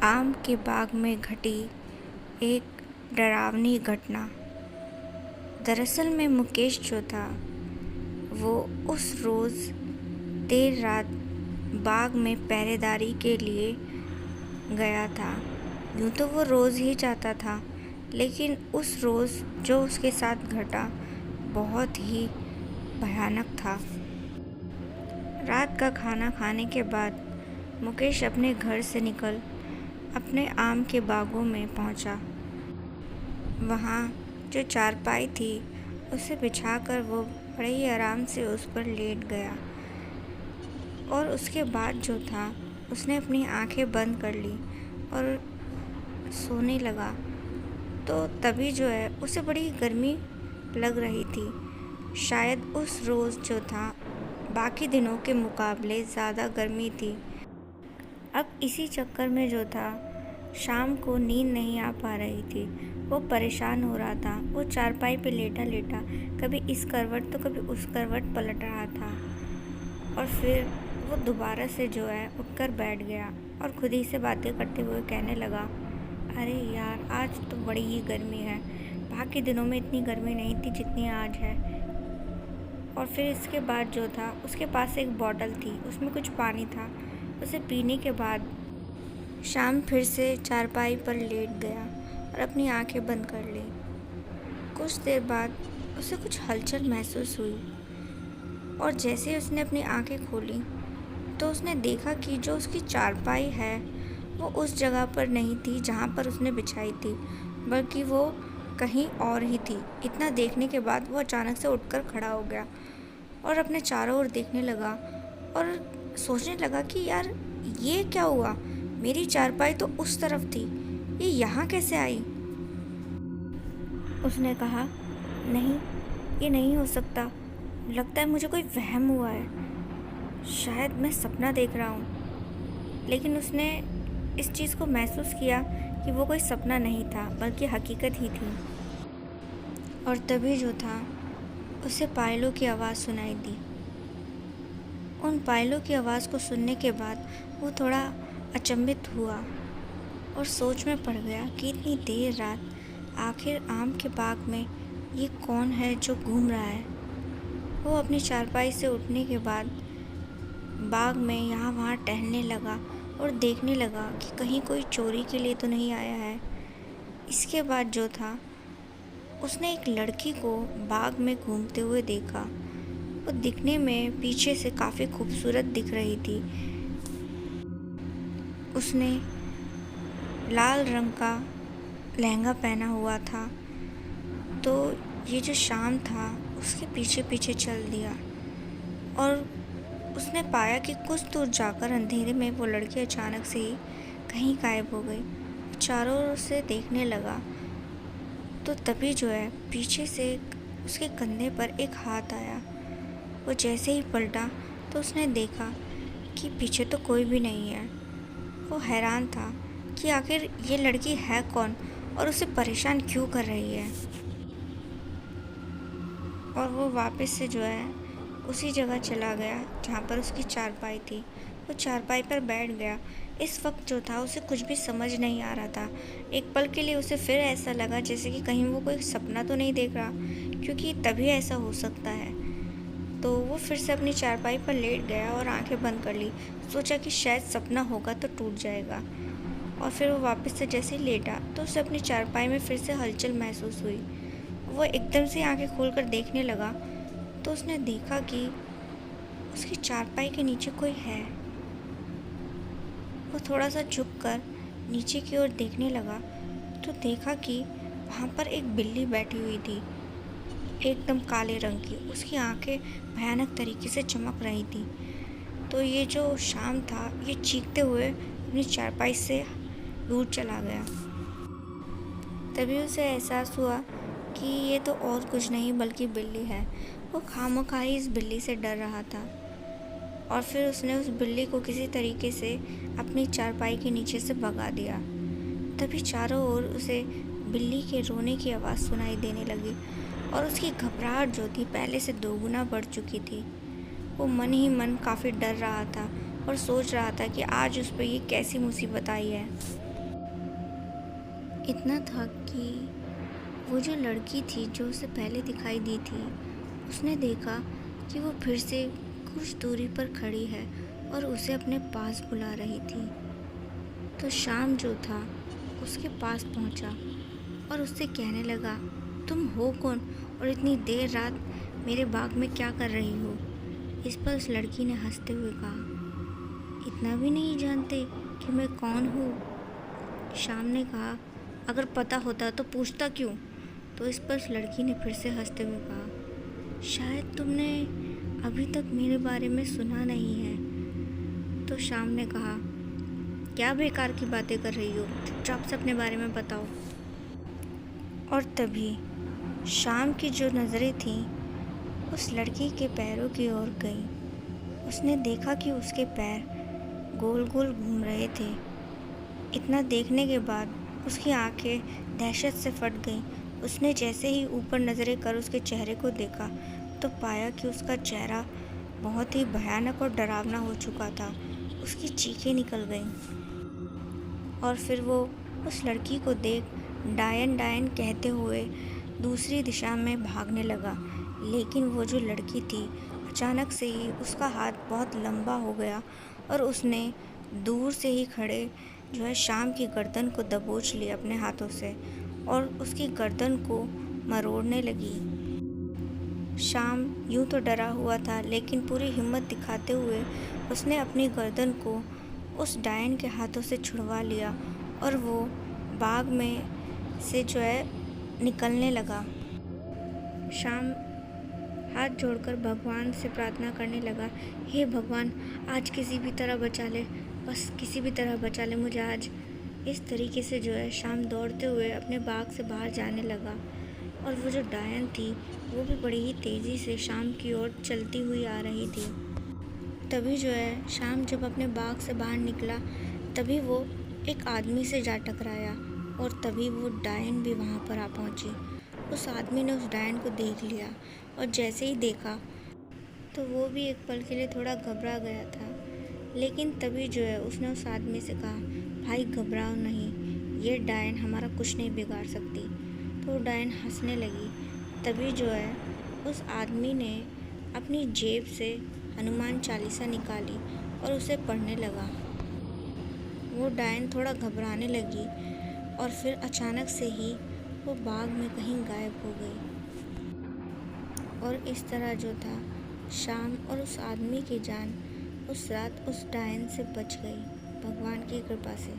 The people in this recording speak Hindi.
आम के बाग में घटी एक डरावनी घटना। दरअसल में मुकेश जो था वो उस रोज़ देर रात बाग में पहरेदारी के लिए गया था। यूँ तो वो रोज़ ही जाता था, लेकिन उस रोज़ जो उसके साथ घटा बहुत ही भयानक था। रात का खाना खाने के बाद मुकेश अपने घर से निकल अपने आम के बागों में पहुंचा। वहाँ जो चारपाई थी उसे बिछाकर वो बड़े ही आराम से उस पर लेट गया और उसके बाद जो था उसने अपनी आंखें बंद कर ली और सोने लगा। तो तभी जो है उसे बड़ी गर्मी लग रही थी। शायद उस रोज़ जो था बाकी दिनों के मुकाबले ज़्यादा गर्मी थी। अब इसी चक्कर में जो था शाम को नींद नहीं आ पा रही थी। वो परेशान हो रहा था। वो चारपाई पे लेटा लेटा कभी इस करवट तो कभी उस करवट पलट रहा था और फिर वो दोबारा से जो है उठकर बैठ गया और खुद ही से बातें करते हुए कहने लगा, अरे यार, आज तो बड़ी ही गर्मी है। बाकी दिनों में इतनी गर्मी नहीं थी जितनी आज है। और फिर इसके बाद जो था उसके पास एक बॉटल थी, उसमें कुछ पानी था। उसे पीने के बाद शाम फिर से चारपाई पर लेट गया और अपनी आंखें बंद कर ली। कुछ देर बाद उसे कुछ हलचल महसूस हुई और जैसे ही उसने अपनी आंखें खोली तो उसने देखा कि जो उसकी चारपाई है वो उस जगह पर नहीं थी जहाँ पर उसने बिछाई थी, बल्कि वो कहीं और ही थी। इतना देखने के बाद वो अचानक से उठकर खड़ा हो गया और अपने चारों ओर देखने लगा और सोचने लगा कि यार, ये क्या हुआ? मेरी चारपाई तो उस तरफ थी, ये यहाँ कैसे आई? उसने कहा, नहीं, ये नहीं हो सकता। लगता है मुझे कोई वहम हुआ है। शायद मैं सपना देख रहा हूँ। लेकिन उसने इस चीज़ को महसूस किया कि वो कोई सपना नहीं था, बल्कि हकीकत ही थी। और तभी जो था उसे पायलों की आवाज़ सुनाई दी। उन पायलों की आवाज़ को सुनने के बाद वो थोड़ा अचंभित हुआ और सोच में पड़ गया कि इतनी देर रात आखिर आम के बाग में ये कौन है जो घूम रहा है। वो अपनी चारपाई से उठने के बाद बाग में यहाँ वहाँ टहलने लगा और देखने लगा कि कहीं कोई चोरी के लिए तो नहीं आया है। इसके बाद जो था उसने एक लड़की को बाग में घूमते हुए देखा। वो दिखने में पीछे से काफ़ी खूबसूरत दिख रही थी। उसने लाल रंग का लहंगा पहना हुआ था। तो ये जो शाम था उसके पीछे पीछे चल दिया और उसने पाया कि कुछ दूर जाकर अंधेरे में वो लड़की अचानक से ही कहीं गायब हो गई। चारों ओर से देखने लगा तो तभी जो है पीछे से उसके कंधे पर एक हाथ आया। वो जैसे ही पलटा तो उसने देखा कि पीछे तो कोई भी नहीं है। वो हैरान था कि आखिर ये लड़की है कौन और उसे परेशान क्यों कर रही है। और वो वापस से जो है उसी जगह चला गया जहाँ पर उसकी चारपाई थी। वो चारपाई पर बैठ गया। इस वक्त जो था उसे कुछ भी समझ नहीं आ रहा था। एक पल के लिए उसे फिर ऐसा लगा जैसे कि कहीं वो कोई सपना तो नहीं देख रहा, क्योंकि तभी ऐसा हो सकता है। तो वो फिर से अपनी चारपाई पर लेट गया और आंखें बंद कर ली। सोचा कि शायद सपना होगा तो टूट जाएगा। और फिर वो वापस से जैसे ही लेटा तो उसे अपनी चारपाई में फिर से हलचल महसूस हुई। वो एकदम से आंखें खोलकर देखने लगा तो उसने देखा कि उसकी चारपाई के नीचे कोई है। वो थोड़ा सा झुककर नीचे की ओर देखने लगा तो देखा कि वहाँ पर एक बिल्ली बैठी हुई थी, एकदम काले रंग की। उसकी आंखें भयानक तरीके से चमक रही थी। तो ये जो शाम था ये चीखते हुए अपनी चारपाई से दूर चला गया। तभी उसे एहसास हुआ कि ये तो और कुछ नहीं बल्कि बिल्ली है। वो खामखा ही इस बिल्ली से डर रहा था और फिर उसने उस बिल्ली को किसी तरीके से अपनी चारपाई के नीचे से भगा दिया। तभी चारों ओर उसे बिल्ली के रोने की आवाज़ सुनाई देने लगी और उसकी घबराहट जो थी पहले से दोगुना बढ़ चुकी थी। वो मन ही मन काफ़ी डर रहा था और सोच रहा था कि आज उस पर ये कैसी मुसीबत आई है। इतना था कि वो जो लड़की थी जो उसे पहले दिखाई दी थी, उसने देखा कि वो फिर से कुछ दूरी पर खड़ी है और उसे अपने पास बुला रही थी। तो शाम जो था उसके पास पहुंचा और उससे कहने लगा, तुम हो कौन और इतनी देर रात मेरे बाग में क्या कर रही हो? इस पर उस लड़की ने हंसते हुए कहा, इतना भी नहीं जानते कि मैं कौन हूँ? शाम ने कहा, अगर पता होता तो पूछता क्यों? तो इस पर उस लड़की ने फिर से हंसते हुए कहा, शायद तुमने अभी तक मेरे बारे में सुना नहीं है। तो शाम ने कहा, क्या बेकार की बातें कर रही हो, चुपचाप से अपने बारे में बताओ। और तभी शाम की जो नज़रें थीं उस लड़की के पैरों की ओर गईं। उसने देखा कि उसके पैर गोल गोल घूम रहे थे। इतना देखने के बाद उसकी आंखें दहशत से फट गईं। उसने जैसे ही ऊपर नज़रें कर उसके चेहरे को देखा तो पाया कि उसका चेहरा बहुत ही भयानक और डरावना हो चुका था। उसकी चीखें निकल गईं और फिर वो उस लड़की को देख डायन डायन कहते हुए दूसरी दिशा में भागने लगा। लेकिन वो जो लड़की थी, अचानक से ही उसका हाथ बहुत लंबा हो गया और उसने दूर से ही खड़े जो है शाम की गर्दन को दबोच लिया अपने हाथों से और उसकी गर्दन को मरोड़ने लगी। शाम यूं तो डरा हुआ था, लेकिन पूरी हिम्मत दिखाते हुए उसने अपनी गर्दन को उस डायन के हाथों से छुड़वा लिया और वो बाग में से जो है निकलने लगा। शाम हाथ जोड़कर भगवान से प्रार्थना करने लगा, हे भगवान, आज किसी भी तरह बचा ले, बस किसी भी तरह बचा ले मुझे आज। इस तरीके से जो है शाम दौड़ते हुए अपने बाग से बाहर जाने लगा और वो जो डायन थी वो भी बड़ी ही तेज़ी से शाम की ओर चलती हुई आ रही थी। तभी जो है शाम जब अपने बाग से बाहर निकला तभी वो एक आदमी से जा टकराया और तभी वो डायन भी वहाँ पर आ पहुँची। उस आदमी ने उस डायन को देख लिया और जैसे ही देखा तो वो भी एक पल के लिए थोड़ा घबरा गया था। लेकिन तभी जो है उसने उस आदमी से कहा, भाई घबराओ नहीं, ये डायन हमारा कुछ नहीं बिगाड़ सकती। तो वो डायन हंसने लगी। तभी जो है उस आदमी ने अपनी जेब से हनुमान चालीसा निकाली और उसे पढ़ने लगा। वो डायन थोड़ा घबराने लगी और फिर अचानक से ही वो बाग में कहीं गायब हो गई। और इस तरह जो था शाम और उस आदमी की जान उस रात उस डायन से बच गई भगवान की कृपा से।